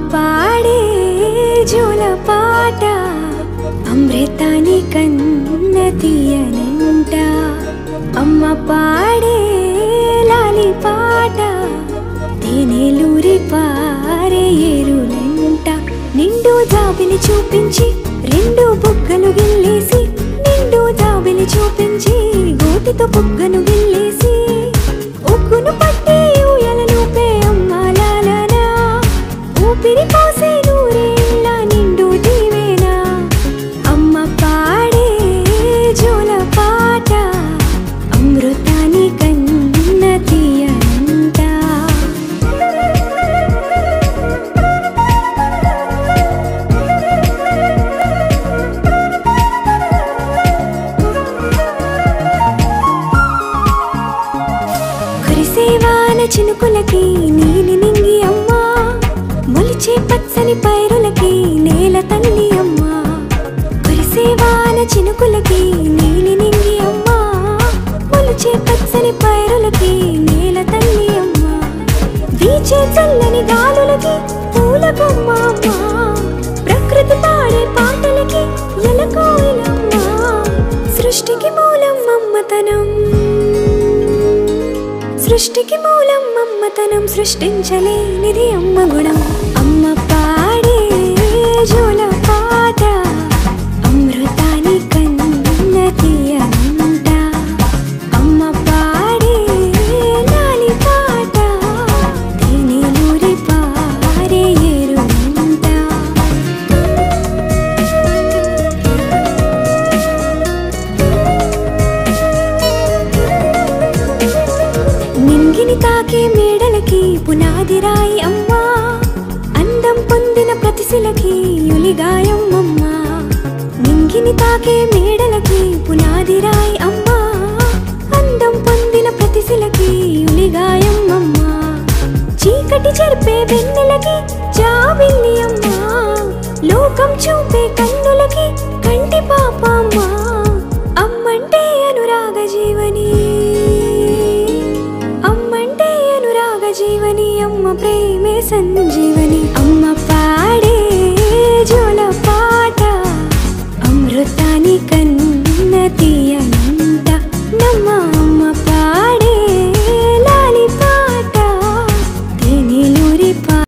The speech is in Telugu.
పాడే జోల పాట అమృతాని కన్న తీయనంట అమ్మ పాడే లాలి పాట తేనెలూరి పారే ఏరులంట నిండు జాబిలి చూపించి రెండు బుగ్గలు గిల్లేసి నిండు జాబిలి చూపించి గోటితో బుగ్గను గిల్లేసి ఉగ్గును పట్టి ఊయలను పే అమ్మాలాలనా ఊపిరి పోసే నూరేళ్ళ నిండు దీవేనా అమ్మ పాడే జోల పాట అమృతాని కన్న తీయనంట కురిసేవాన చినుకులకి నీలి నింగి అమ్మా మొలిచే పచ్చని పైరులకి నేల తల్లి అమ్మా కురిసేవాన చినుకులకి నీలి నింగి అమ్మా మొలిచే పచ్చని పైరులకి నేల తల్లి అమ్మా వీచే చల్లని గాలులకి పూల బొమ్మ అమ్మా ప్రకృతి పాడే పాటలకి ఎలకోయిలమ్మా సృష్టికి మూలం అమ్మతనం సృష్టికి మూలం అమ్మతనం సృష్టించలేనిది అమ్మ గుణం అమ్మ పాడే జోల పాట అమృతాని కన్న తీయనంట అమ్మ పాడే లాలి పాట తేనెలూరి పారే ఏరులంట నింగిని తాకే మేడలకి పునాది రాయి అమ్మా అందం పొందిన ప్రతిశిలకి యులిగాయం అమ్మా నింగిని తాకే మేడలకి పునాది రాయి అమ్మా అందం పొందిన ప్రతిశిలకి యులిగాయం అమ్మా చీకటి చెరిపే వెన్నెలకి జాబిల్లి అమ్మా లోకం చూపే కన్నుల